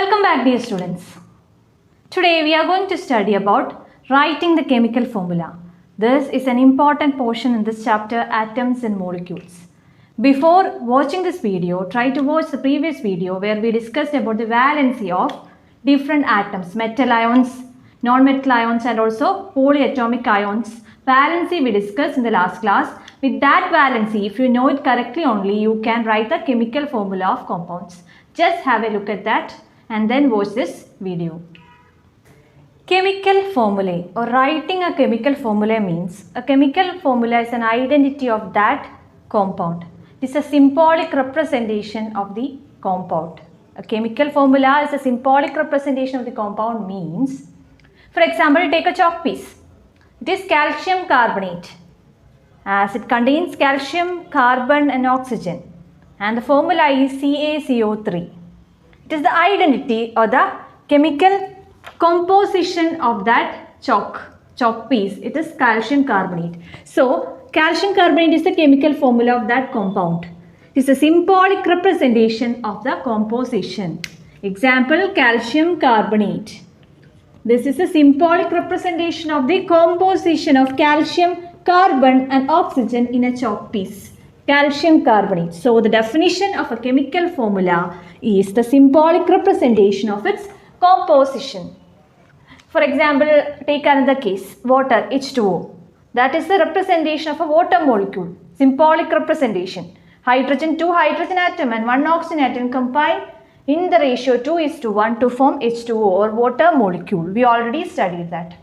Welcome back, dear students. Today we are going to study about writing the chemical formula. This is an important portion in this chapter, atoms and molecules. Before watching this video, try to watch the previous video where we discussed about the valency of different atoms, metal ions, non-metal ions and also polyatomic ions. Valency we discussed in the last class. With that valency, if you know it correctly only, you can write the chemical formula of compounds. Just have a look at that and then watch this video. Chemical formulae or writing a chemical formula means a chemical formula is an identity of that compound. It is a symbolic representation of the compound. A chemical formula is a symbolic representation of the compound means, for example, take a chalk piece. It is calcium carbonate as it contains calcium, carbon and oxygen, and the formula is CaCO3. It is the identity or the chemical composition of that chalk piece. It is calcium carbonate. So, calcium carbonate is the chemical formula of that compound. It is a symbolic representation of the composition. Example, calcium carbonate. This is a symbolic representation of the composition of calcium, carbon and oxygen in a chalk piece. Calcium carbonate. So, the definition of a chemical formula is the symbolic representation of its composition. For example, take another case, water, H2O. That is the representation of a water molecule, symbolic representation. Hydrogen, 2 hydrogen atom and 1 oxygen atom combine in the ratio 2:1 to form H2O or water molecule. We already studied that.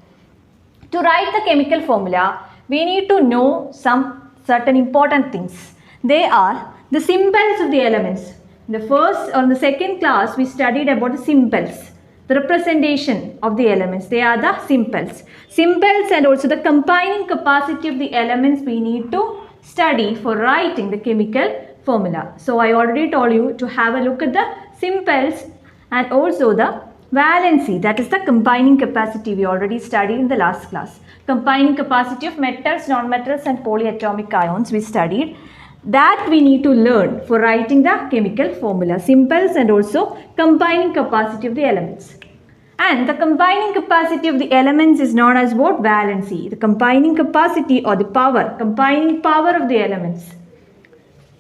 To write the chemical formula, we need to know some certain important things. They are the symbols of the elements. In the first or the second class, we studied about the symbols, the representation of the elements. They are the symbols. Symbols and also the combining capacity of the elements we need to study for writing the chemical formula. So, I already told you to have a look at the symbols and also the valency, that is the combining capacity we already studied in the last class. Combining capacity of metals, non-metals and polyatomic ions we studied. That we need to learn for writing the chemical formula, symbols and also combining capacity of the elements. And the combining capacity of the elements is known as what? Valency. The combining capacity or the power, combining power of the elements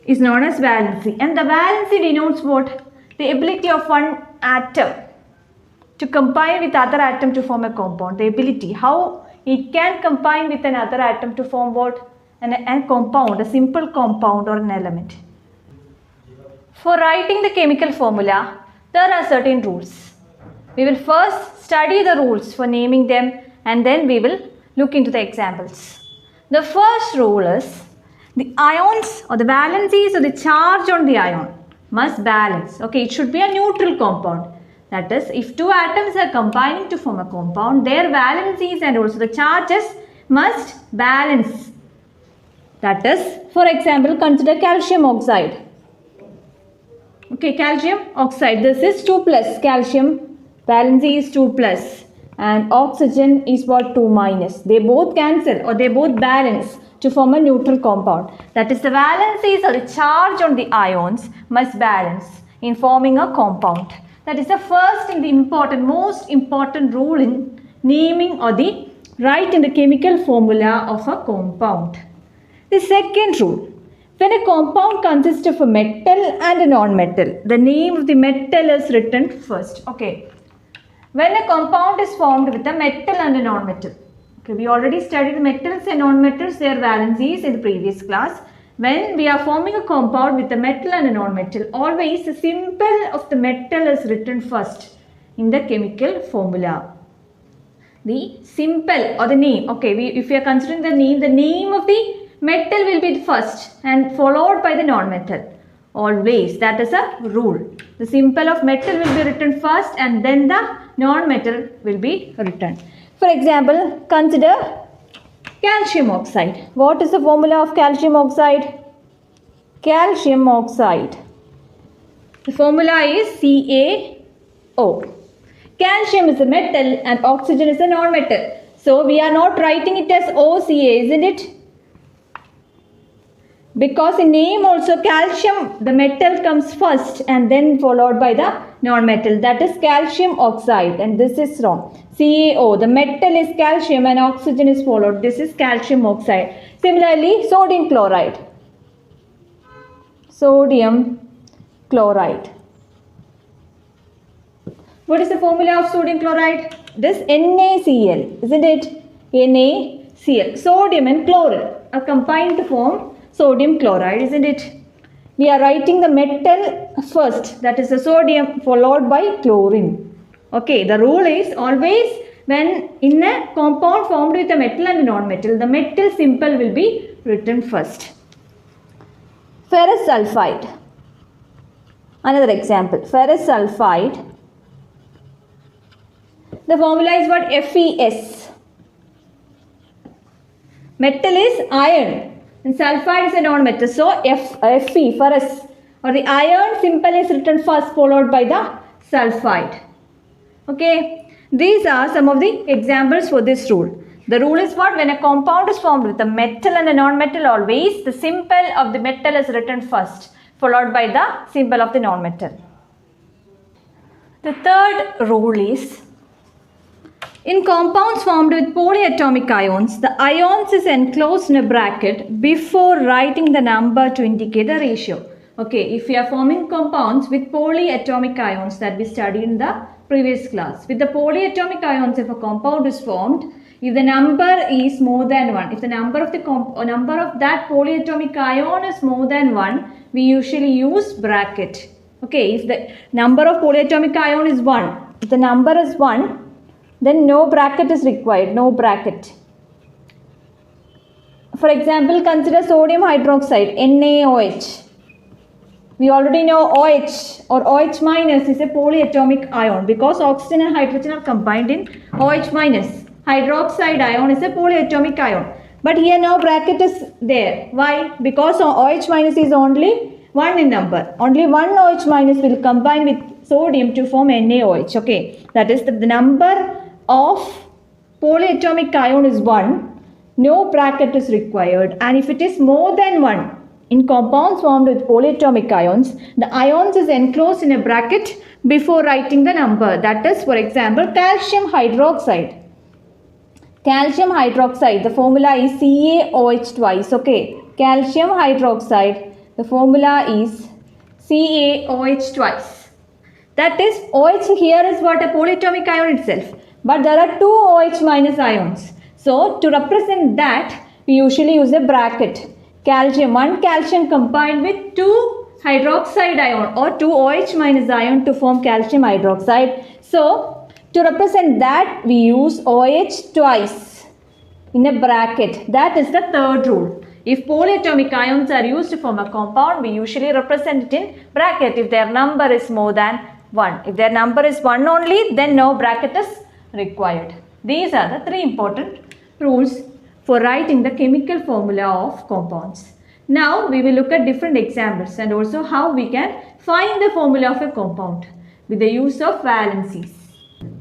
is known as valency. And the valency denotes what? The ability of one atom to combine with other atom to form a compound. The ability, how it can combine with another atom to form what? A compound, a simple compound or an element. For writing the chemical formula, there are certain rules. We will first study the rules for naming them and then we will look into the examples. The first rule is the ions or the valencies or the charge on the ion must balance. Okay, it should be a neutral compound. That is, if two atoms are combining to form a compound, their valencies and also the charges must balance. That is, for example, consider calcium oxide. Okay, calcium oxide. This is 2 plus. Calcium valency is 2 plus and oxygen is what? 2 minus. They both cancel or they both balance to form a neutral compound. That is, the valencies or the charge on the ions must balance in forming a compound. That is the first and the most important rule in naming or the writing the chemical formula of a compound. The second rule, when a compound consists of a metal and a non-metal, the name of the metal is written first. Okay. When a compound is formed with a metal and a non-metal, okay, we already studied metals and non-metals, their valencies in the previous class. When we are forming a compound with a metal and a non-metal, always the symbol of the metal is written first in the chemical formula. The symbol or the name, okay, if we are considering the name of the metal will be first and followed by the non-metal. Always, that is a rule. The symbol of metal will be written first and then the non-metal will be written. For example, consider calcium oxide. What is the formula of calcium oxide? Calcium oxide. The formula is CaO. Calcium is a metal and oxygen is a non-metal. So, we are not writing it as OCa, isn't it? Because in name also calcium, the metal comes first and then followed by the non-metal. That is calcium oxide, and this is wrong. CaO, the metal is calcium and oxygen is followed. This is calcium oxide. Similarly, sodium chloride. Sodium chloride. What is the formula of sodium chloride? This NaCl, isn't it? NaCl. Sodium and chlorine are combined to form sodium chloride, isn't it? We are writing the metal first, that is the sodium, followed by chlorine. Okay, the rule is always when in a compound formed with a metal and a non-metal, the metal symbol will be written first. Ferrous sulfide. Another example, ferrous sulfide. The formula is what? Fes. Metal is iron and sulfide is a non-metal. So Fe, ferrous, or the iron symbol is written first followed by the sulfide. Okay, these are some of the examples for this rule. The rule is what? When a compound is formed with a metal and a non-metal, always the symbol of the metal is written first followed by the symbol of the non-metal. The third rule is, in compounds formed with polyatomic ions, the ions is enclosed in a bracket before writing the number to indicate the ratio. Okay, if we are forming compounds with polyatomic ions that we studied in the previous class. With the polyatomic ions, if a compound is formed, if the number is more than 1, if the number of that polyatomic ion is more than 1, we usually use bracket. Okay, if the number of polyatomic ion is 1, if the number is 1, then no bracket is required, no bracket. For example, consider sodium hydroxide, NaOH. We already know OH or OH minus is a polyatomic ion because oxygen and hydrogen are combined in OH minus. Hydroxide ion is a polyatomic ion. But here no bracket is there. Why? Because OH minus is only 1 in number. Only one OH minus will combine with sodium to form NaOH. Okay, that is the number of polyatomic ion is 1, no bracket is required, and if it is more than 1, in compounds formed with polyatomic ions, the ions is enclosed in a bracket before writing the number. That is, for example, calcium hydroxide. Calcium hydroxide, the formula is CaOH twice. Okay, calcium hydroxide, the formula is CaOH twice. That is, OH here is what? A polyatomic ion itself. But there are 2 OH minus ions. So, to represent that, we usually use a bracket. Calcium, 1 calcium combined with 2 hydroxide ion or 2 OH minus ion to form calcium hydroxide. So, to represent that, we use OH twice in a bracket. That is the third rule. If polyatomic ions are used to form a compound, we usually represent it in bracket if their number is more than 1. If their number is 1 only, then no bracket is required. These are the 3 important rules for writing the chemical formula of compounds. Now we will look at different examples and also how we can find the formula of a compound with the use of valencies.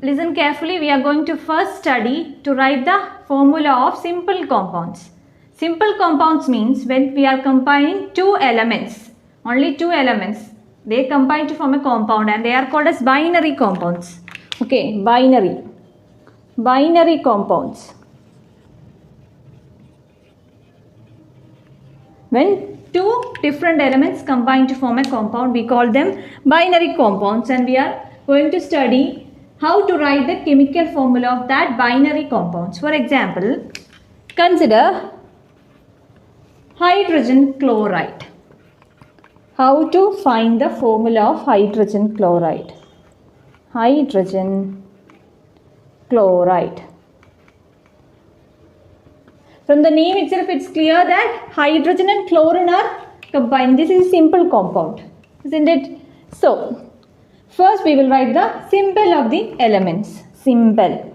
Listen carefully, we are going to first study to write the formula of simple compounds. Simple compounds means when we are combining 2 elements, only 2 elements, they combine to form a compound and they are called as binary compounds. Okay, binary compounds. When 2 different elements combine to form a compound, we call them binary compounds, and we are going to study how to write the chemical formula of that binary compounds. For example, consider hydrogen chloride. How to find the formula of hydrogen chloride? Hydrogen chloride. From the name itself, it's clear that hydrogen and chlorine are combined. This is a simple compound, isn't it? So, first we will write the symbol of the elements. Symbol.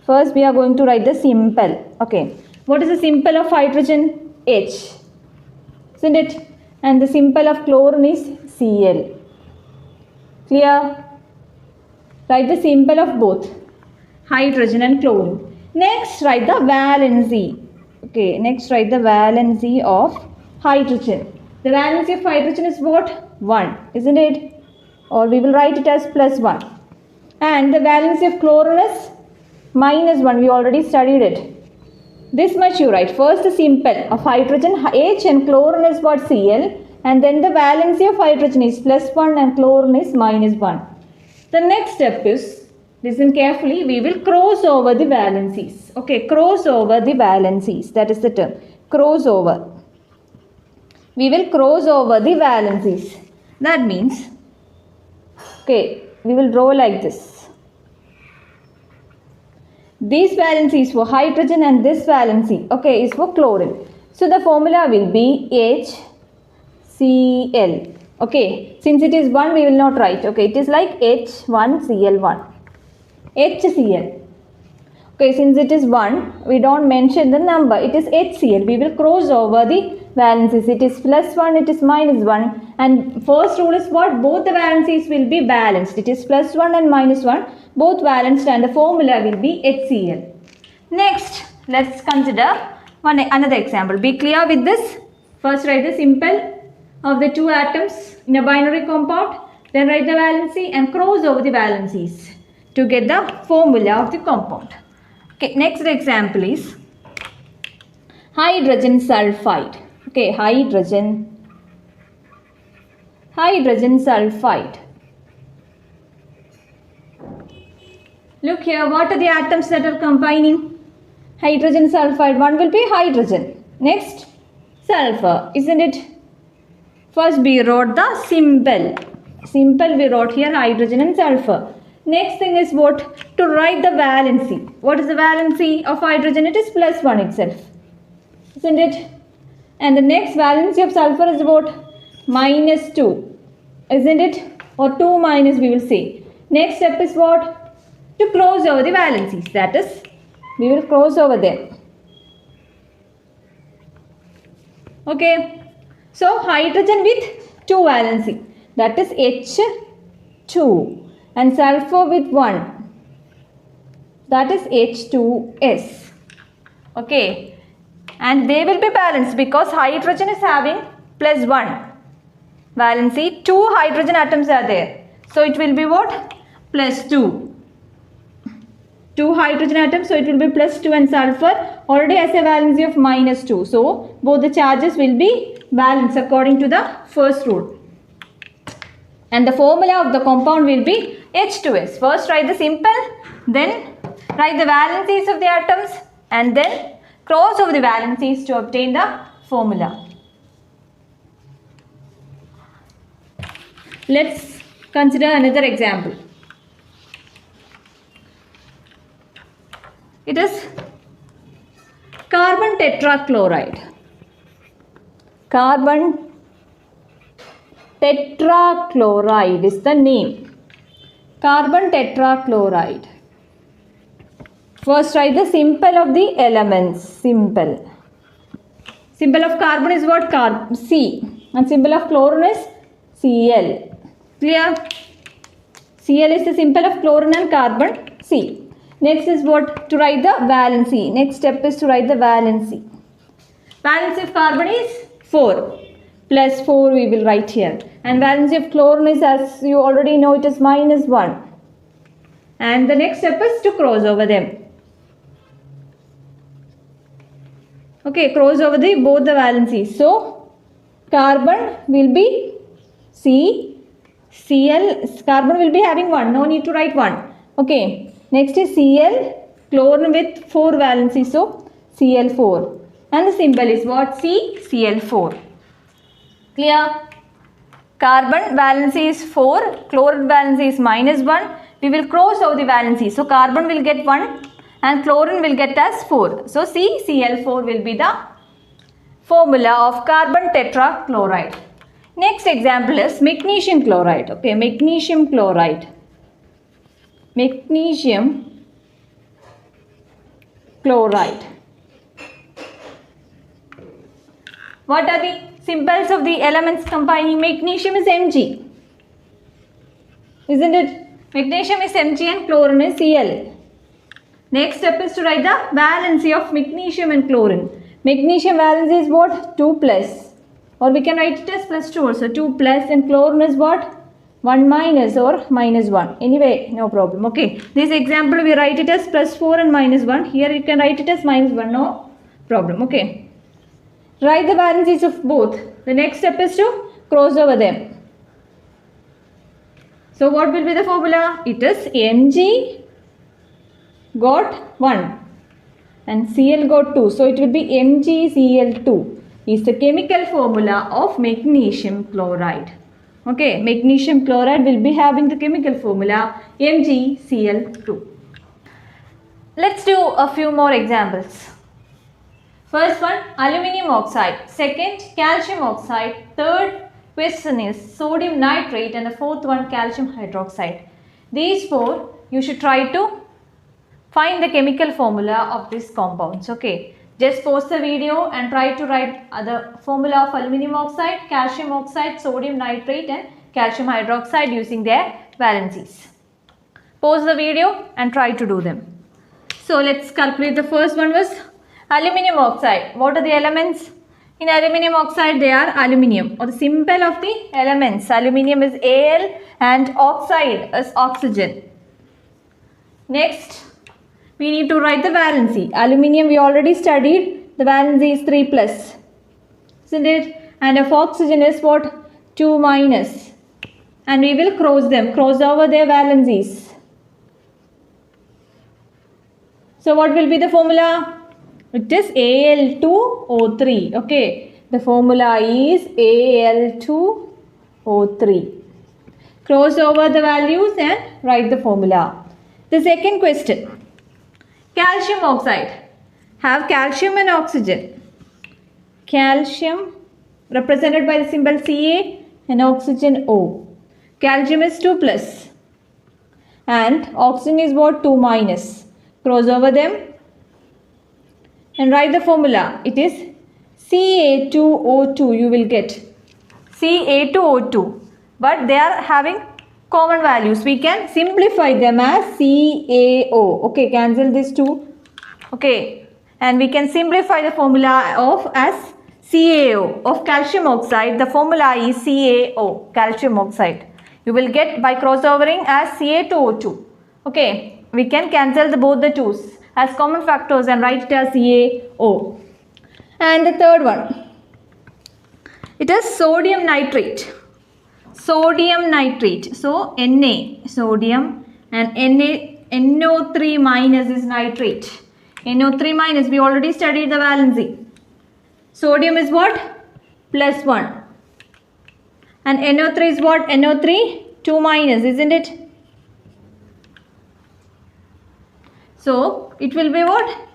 First we are going to write the symbol. Okay. What is the symbol of hydrogen? H. Isn't it? And the symbol of chlorine is Cl. Clear? Write the symbol of both hydrogen and chlorine. Next, write the valency. Okay, next write the valency of hydrogen. The valency of hydrogen is what? 1, isn't it? Or we will write it as plus 1. And the valency of chlorine is minus 1. We already studied it. This much you write. First the simple of hydrogen H and chlorine is what? Cl. And then the valency of hydrogen is plus 1 and chlorine is minus 1. The next step is, listen carefully, we will cross over the valencies. Okay, cross over the valencies. That is the term. Cross over. We will cross over the valencies. That means, okay, we will draw like this. These valencies for hydrogen and this valency, okay, is for chlorine. So the formula will be HCl. Okay, since it is 1, we will not write. Okay, it is like H1Cl1. HCl. Okay, since it is 1, we don't mention the number. It is HCl. We will cross over the valencies. It is plus 1, it is minus 1. And first rule is what? Both the valencies will be balanced. It is plus 1 and minus 1. Both balanced and the formula will be HCl. Next, let's consider another example. Be clear with this. First write the symbol of the two atoms in a binary compound. Then write the valency and cross over the valencies to get the formula of the compound. Okay, next example is hydrogen sulfide. Okay, hydrogen sulfide. Look here, what are the atoms that are combining? Hydrogen sulfide. One will be hydrogen. Next, sulfur, isn't it? First we wrote the symbol. Symbol we wrote here, hydrogen and sulfur. Next thing is what? To write the valency. What is the valency of hydrogen? It is plus 1 itself. Isn't it? And the next valency of sulfur is what? Minus 2. Isn't it? Or 2 minus we will say. Next step is what? To cross over the valencies. That is, we will cross over them. Okay. So, hydrogen with 2 valency. That is H2. And sulfur with 1. That is H2S. Okay. And they will be balanced because hydrogen is having plus 1 valency. 2 hydrogen atoms are there. So, it will be what? Plus 2. 2 hydrogen atoms, so it will be plus 2, and sulfur already has a valency of minus 2. So, both the charges will be balanced according to the first rule. And the formula of the compound will be H2S. First write the simple, then write the valencies of the atoms, and then cross over the valencies to obtain the formula. Let's consider another example. It is carbon tetrachloride. Carbon tetrachloride is the name. Carbon tetrachloride. First write the symbol of the elements. Symbol. Symbol of carbon is what? C. And symbol of chlorine is Cl. Clear? Cl is the symbol of chlorine and carbon C. Next is what? To write the valency. Next step is to write the valency. Valency of carbon is 4. Plus 4 we will write here. And valency of chlorine is, as you already know, it is minus 1. And the next step is to cross over them. Okay, cross over both the valencies. So, carbon will be C. Cl. Carbon will be having 1. No need to write 1. Okay. Next is Cl, chlorine with 4 valencies, so Cl4. And the symbol is what? C, Cl4. Clear? Carbon valency is 4, chlorine valency is minus 1. We will cross over the valency. So, carbon will get 1 and chlorine will get as 4. So, C, Cl4 will be the formula of carbon tetrachloride. Next example is magnesium chloride. Okay, magnesium chloride. Magnesium chloride. What are the symbols of the elements combining magnesium? Is Mg. Isn't it? Magnesium is Mg and chlorine is Cl. Next step is to write the valency of magnesium and chlorine. Magnesium valency is what? 2 plus. or we can write it as plus 2 also. 2 plus and chlorine is what? 1 minus or minus 1. Anyway, no problem. Okay. This example we write it as plus 4 and minus 1. Here you can write it as minus 1. No problem. Okay. Write the valencies of both. The next step is to cross over them. So what will be the formula? It is Mg got 1 and Cl got 2. So it will be MgCl2 is the chemical formula of magnesium chloride. Okay, magnesium chloride will be having the chemical formula MgCl2. Let's do a few more examples. First one, aluminium oxide. Second, calcium oxide. Third question is sodium nitrate, and the fourth one, calcium hydroxide. These four you should try to find the chemical formula of these compounds. Okay, just pause the video and try to write the formula of aluminium oxide, calcium oxide, sodium nitrate and calcium hydroxide using their valencies. Pause the video and try to do them. So let's calculate. The first one was aluminium oxide. What are the elements? In aluminium oxide, they are aluminium, or the symbol of the elements. Aluminium is Al and oxide is oxygen. Next, we need to write the valency. Aluminium we already studied. The valency is 3 plus, isn't it? And of oxygen is what? 2 minus. And we will cross them, cross over their valencies. So what will be the formula? It is Al2O3. Okay, the formula is Al2O3. Cross over the values and write the formula. The second question, calcium oxide. Have calcium and oxygen. Calcium represented by the symbol Ca and oxygen O. Calcium is 2 plus and oxygen is what? 2 minus. Cross over them and write the formula. It is Ca2O2 you will get. Ca2O2. But they are having common values. We can simplify them as CaO. Okay, cancel these two. Okay, and we can simplify the formula of as CaO of calcium oxide. The formula is CaO, calcium oxide. You will get by crossovering as Ca2O2. Okay, we can cancel both the twos as common factors and write it as CaO. And the third one, it is sodium nitrate. Sodium nitrate. So Na, sodium, and NO3 minus is nitrate. NO3 minus, we already studied the valency. Sodium is what? Plus 1. And NO3 is what? NO3, 2 minus, isn't it? So it will be what?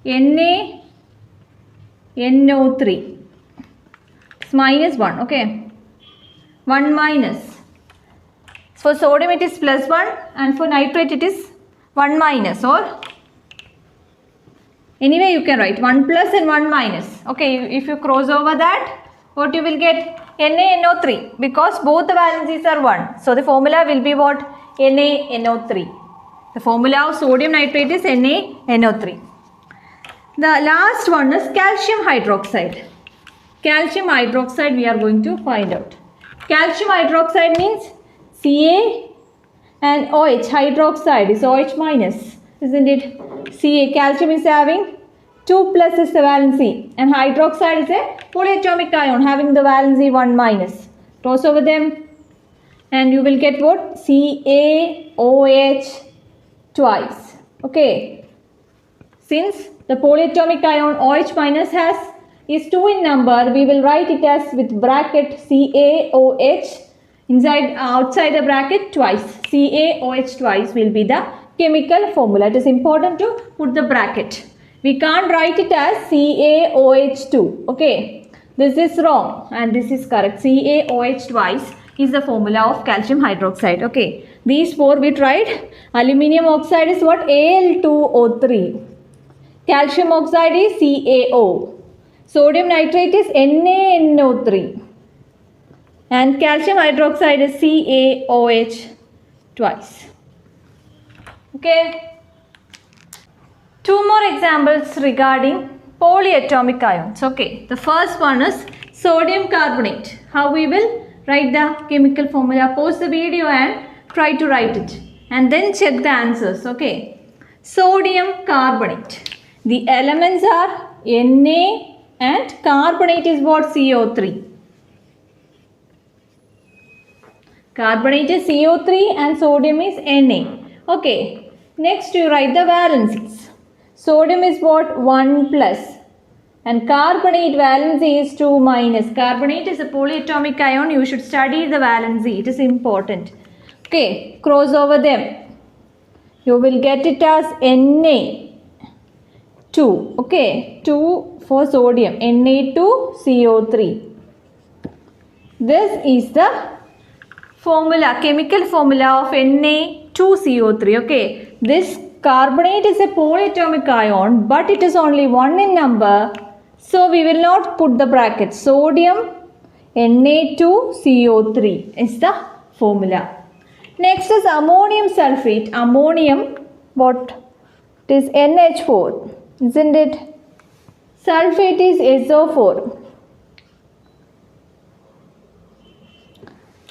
NaNO3. It's minus 1. Okay. 1 minus. For sodium it is plus 1 and for nitrate it is 1 minus, or anyway you can write 1 plus and 1 minus. Okay, if you cross over that, what you will get? NaNO3, because both the valencies are 1. So the formula will be what? NaNO3. The formula of sodium nitrate is NaNO3. The last one is calcium hydroxide. Calcium hydroxide we are going to find out. Calcium hydroxide means Ca and OH. Hydroxide is OH minus, isn't it? Ca, calcium is having 2 plus is the valency, and hydroxide is a polyatomic ion having the valency 1 minus. Cross over them and you will get what? CaOH twice. Okay. Since the polyatomic ion OH minus is 2 in number, we will write it as with bracket CaOH outside the bracket twice. CaOH twice will be the chemical formula. It is important to put the bracket. We can't write it as CaOH2. Okay, this is wrong and this is correct. CaOH twice is the formula of calcium hydroxide. Okay, these four we tried. Aluminium oxide is what? Al2O3. Calcium oxide is CaO. Sodium nitrate is NaNO3. And calcium hydroxide is CaOH twice. Okay. 2 more examples regarding polyatomic ions. Okay. The first one is sodium carbonate. How we will write the chemical formula? Pause the video and try to write it. And then check the answers. Okay. Sodium carbonate. The elements are Na and carbonate is what? CO3. Carbonate is CO3 and sodium is Na. Okay. Next you write the valencies. Sodium is what? 1 plus. And carbonate valency is 2 minus. Carbonate is a polyatomic ion. You should study the valency. It is important. Okay. Cross over them. You will get it as Na2. Okay. 2 for sodium. Na2CO3. This is the formula, chemical formula of Na2CO3. Okay. This carbonate is a polyatomic ion, but it is only 1 in number. So we will not put the bracket. Sodium Na2CO3 is the formula. Next is ammonium sulfate. Ammonium, what? It is NH4, isn't it? Sulfate is SO4.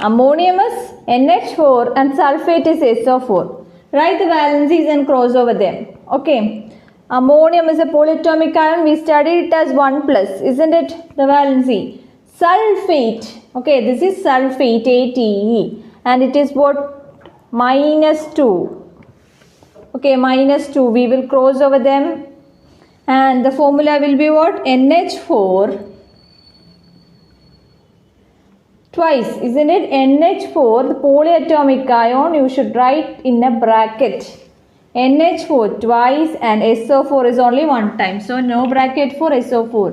Ammonium is NH4 and sulfate is SO4. Write the valencies and cross over them. Okay. Ammonium is a polyatomic ion. We studied it as 1 plus, isn't it? The valency. Sulfate. Okay, this is sulfate, ATE. And it is what? -2. Okay, -2. We will cross over them. And the formula will be what? NH4 twice, isn't it? NH4, the polyatomic ion, you should write in a bracket. NH4 twice and SO4 is only 1 time. So no bracket for SO4.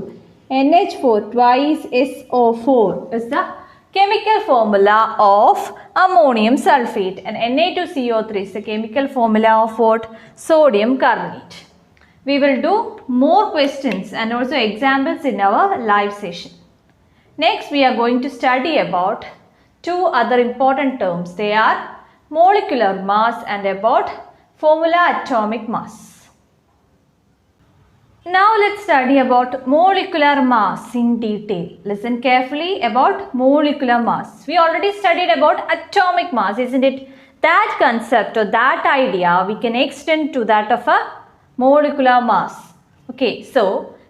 NH4 twice SO4 is the chemical formula of ammonium sulfate. And Na2CO3 is the chemical formula of what? Sodium carbonate. We will do more questions and also examples in our live session. Next, we are going to study about 2 other important terms. They are molecular mass and about formula atomic mass. Now let's study about molecular mass in detail. Listen carefully about molecular mass. We already studied about atomic mass, isn't it? That concept or that idea we can extend to that of a molecular mass. Okay, so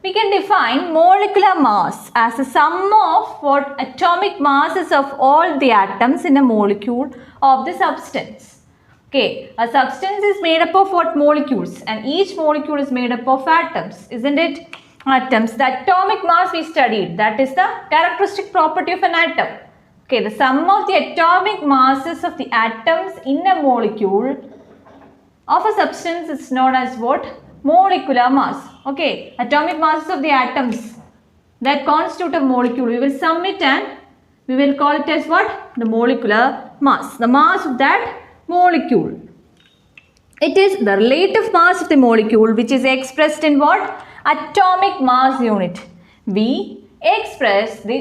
we can define molecular mass as a sum of what? Atomic masses of all the atoms in a molecule of the substance. Okay, a substance is made up of what? Molecules, and each molecule is made up of atoms, isn't it? Atoms. The atomic mass we studied, that is the characteristic property of an atom. Okay, the sum of the atomic masses of the atoms in a molecule of a substance is known as what? Molecular mass. Okay, atomic masses of the atoms that constitute a molecule, we will sum it and we will call it as what? The molecular mass. The mass of that molecule. It is the relative mass of the molecule which is expressed in what? Atomic mass unit. We express the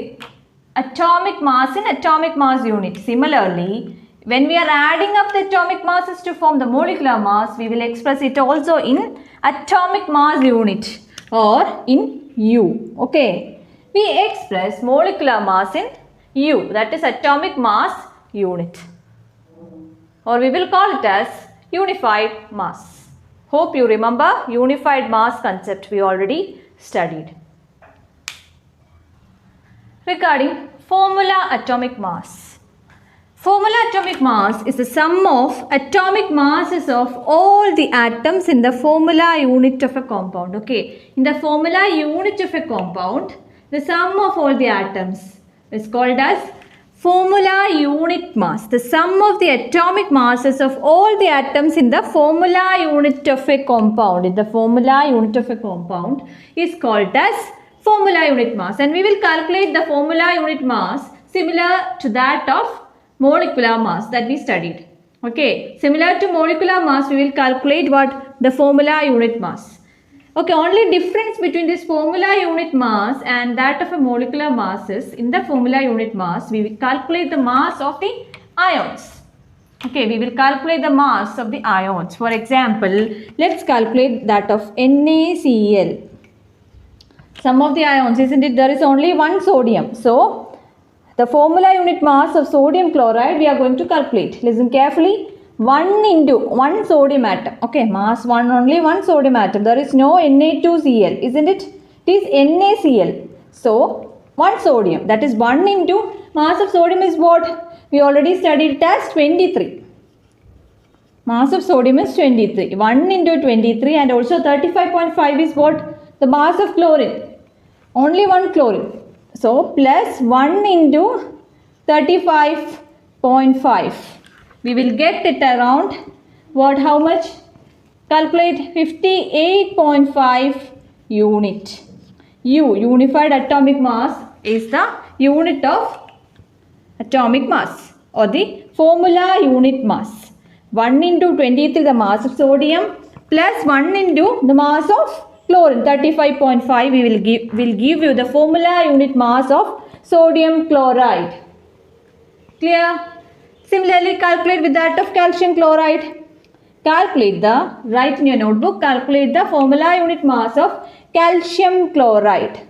atomic mass in atomic mass unit. Similarly, when we are adding up the atomic masses to form the molecular mass, we will express it also in atomic mass unit or in U. Okay. We express molecular mass in U, that is atomic mass unit. Or we will call it as unified mass. Hope you remember unified mass concept we already studied. Regarding formula atomic mass. Formula atomic mass is the sum of atomic masses of all the atoms in the formula unit of a compound. Okay, in the formula unit of a compound, the sum of all the atoms is called as formula unit mass. The sum of the atomic masses of all the atoms in the formula unit of a compound, in the formula unit of a compound is called as formula unit mass. And we will calculate the formula unit mass similar to that of molecular mass that we studied. Okay, similar to molecular mass, we will calculate what? The formula unit mass. Okay, only difference between this formula unit mass and that of a molecular mass is in the formula unit mass, we will calculate the mass of the ions. Okay, we will calculate the mass of the ions. For example, let's calculate that of NaCl. Sum of the ions, isn't it? There is only one sodium. So, the formula unit mass of sodium chloride we are going to calculate. Listen carefully. 1 into 1 sodium atom. Okay, mass 1, only 1 sodium atom. There is no Na2Cl, isn't it? It is NaCl. So, 1 sodium. That is 1 into mass of sodium is what? We already studied it as 23. Mass of sodium is 23. 1 into 23 and also 35.5 is what? The mass of chlorine. Only 1 chlorine. So, plus 1 into 35.5. We will get it around what? How much? Calculate 58.5 unit. U, unified atomic mass, is the unit of atomic mass or the formula unit mass. 1 into 23 the mass of sodium plus 1 into the mass of chlorine 35.5 will give you the formula unit mass of sodium chloride. Clear? Similarly, calculate with that of calcium chloride. Write in your notebook, calculate the formula unit mass of calcium chloride.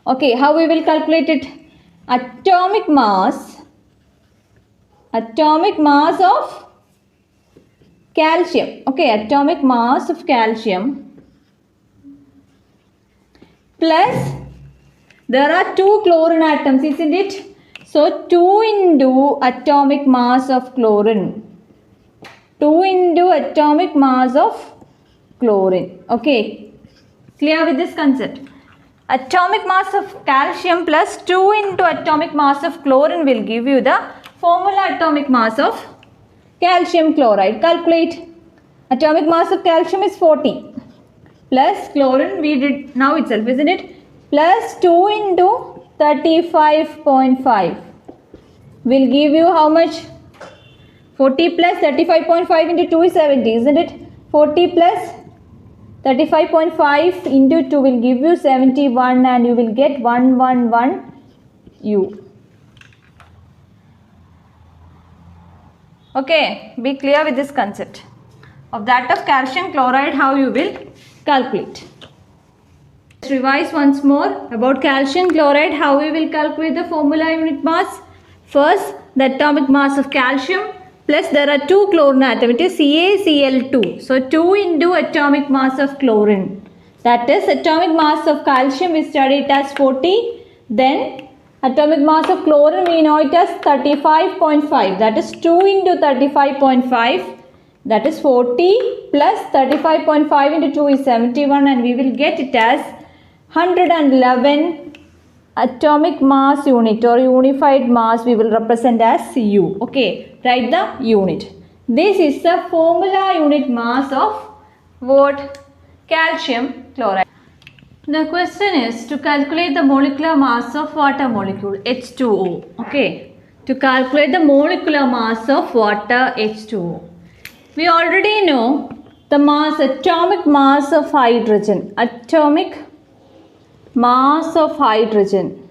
Okay, how we will calculate it? Atomic mass of calcium. Okay, atomic mass of calcium plus there are 2 chlorine atoms, isn't it? So 2 into atomic mass of chlorine. 2 into atomic mass of chlorine. Okay, clear with this concept? Atomic mass of calcium plus 2 into atomic mass of chlorine will give you the formula atomic mass of calcium chloride. Calculate. Atomic mass of calcium is 40 plus chlorine we did now itself, isn't it? Plus 2 into 35.5 will give you how much? 40 plus 35.5 into 2 is 70, isn't it? 40 plus 35.5 into 2 will give you 71 and you will get 111 U. Okay, be clear with this concept. Of that of calcium chloride, how you will calculate. Let's revise once more about calcium chloride, how we will calculate the formula unit mass. First, the atomic mass of calcium plus there are 2 chlorine atoms, it is CaCl2. So, 2 into atomic mass of chlorine. That is atomic mass of calcium we studied as 40. Then atomic mass of chlorine we know it as 35.5. That is 2 into 35.5. That is 40 plus 35.5 into 2 is 71 and we will get it as 111 atomic mass unit or unified mass we will represent as U. Okay, write the unit. This is the formula unit mass of what? Calcium chloride. The question is to calculate the molecular mass of water molecule H2O. Okay, to calculate the molecular mass of water H2O. We already know the mass, atomic mass of hydrogen. Atomic mass of hydrogen.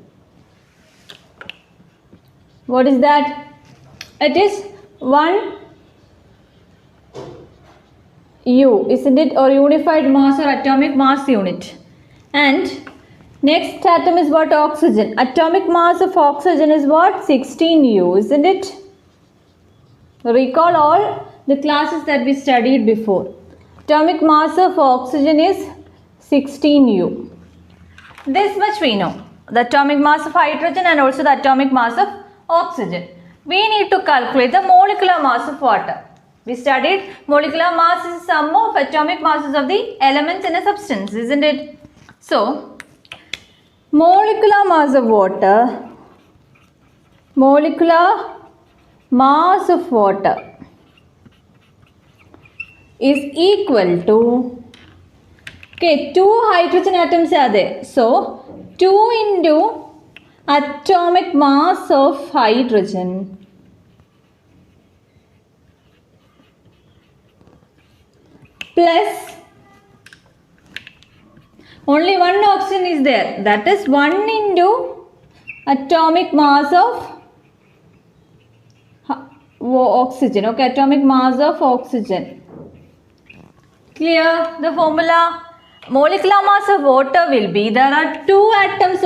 What is that? It is 1 U, isn't it? Or unified mass or atomic mass unit. And next atom is what? Oxygen. Atomic mass of oxygen is what? 16 U, isn't it? Recall all the classes that we studied before. Atomic mass of oxygen is 16 U. This much we know. The atomic mass of hydrogen and also the atomic mass of oxygen. We need to calculate the molecular mass of water. We studied molecular mass is sum of atomic masses of the elements in a substance, isn't it? So, molecular mass of water, molecular mass of water is equal to, okay, 2 hydrogen atoms are there. So, 2 into atomic mass of hydrogen plus only one oxygen is there. That is 1 into atomic mass of oxygen. Okay, atomic mass of oxygen. Clear the formula? molecular mass of water will be, there are two atoms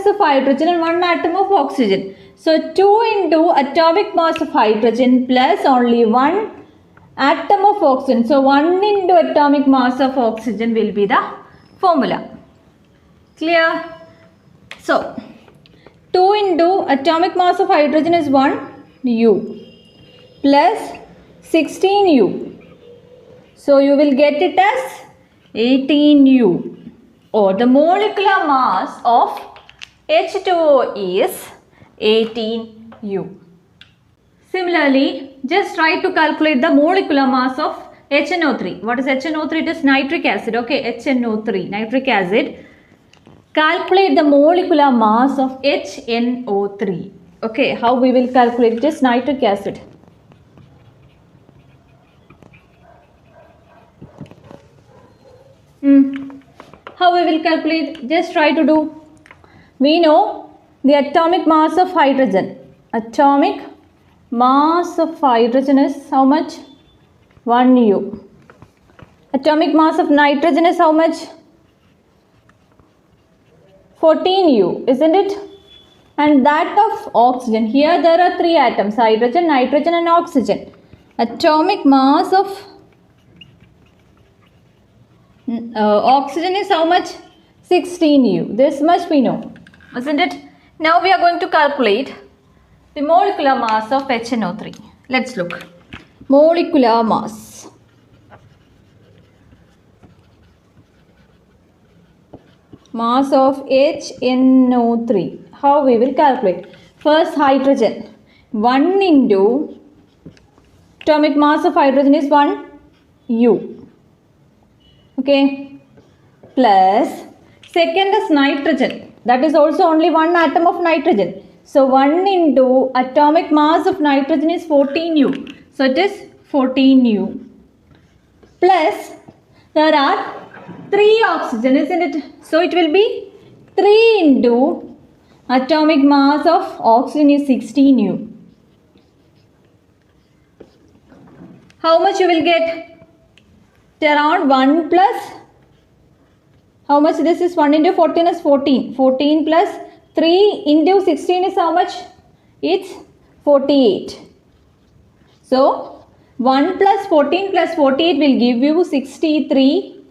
of hydrogen and one atom of oxygen. So 2 into atomic mass of hydrogen plus only one atom of oxygen. So 1 into atomic mass of oxygen will be the formula. Clear? So 2 into atomic mass of hydrogen is 1 U plus 16 U. So you will get it as 18 U, or the molecular mass of H2O is 18 U. Similarly, just try to calculate the molecular mass of HNO3. What is HNO3? It is nitric acid. Okay, HNO3, nitric acid. Calculate the molecular mass of HNO3. Okay, how we will calculate it is nitric acid. How we will calculate? Just try to do. We know the atomic mass of hydrogen. Atomic mass of hydrogen is how much? 1 U. Atomic mass of nitrogen is how much? 14 U, isn't it? And that of oxygen. Here there are 3 atoms, hydrogen, nitrogen and oxygen. Atomic mass of oxygen is how much? 16 U. This much we know, isn't it? Now we are going to calculate the molecular mass of HNO3. Let's look. Molecular mass. Mass of HNO3. How we will calculate? First hydrogen. 1 into atomic mass of hydrogen is 1 U. Okay, plus second is nitrogen, that is also only one atom of nitrogen. So 1 into atomic mass of nitrogen is 14 U. So it is 14 U. Plus there are 3 oxygen, isn't it? So it will be 3 into atomic mass of oxygen is 16 U. How much you will get? Around 1 plus, how much this is? 1 into 14 is 14. 14 plus 3 into 16 is how much? It's 48. So 1 plus 14 plus 48 will give you 63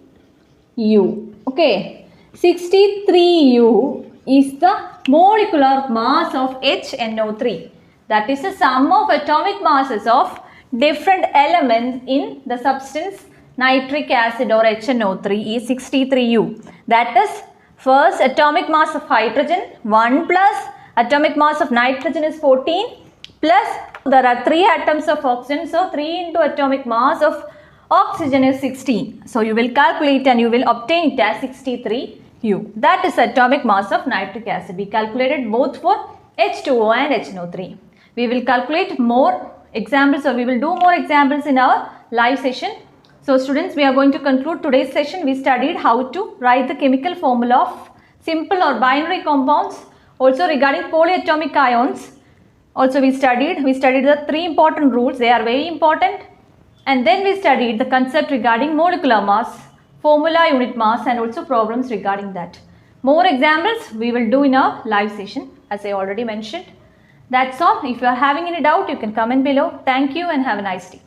U. Okay, 63 U is the molecular mass of HNO3. That is the sum of atomic masses of different elements in the substance nitric acid or HNO3 is 63 U. That is, first atomic mass of hydrogen 1 plus atomic mass of nitrogen is 14 plus there are 3 atoms of oxygen. So 3 into atomic mass of oxygen is 16. So you will calculate and you will obtain it as 63 U. That is atomic mass of nitric acid. We calculated both for H2O and HNO3. We will calculate more examples, or we will do more examples in our live session. So students, we are going to conclude today's session. We studied how to write the chemical formula of simple or binary compounds. Also regarding polyatomic ions. Also we studied the 3 important rules. They are very important. And then we studied the concept regarding molecular mass, formula, unit mass, and also problems regarding that. More examples we will do in our live session, as I already mentioned. That's all. If you are having any doubt, you can comment below. Thank you and have a nice day.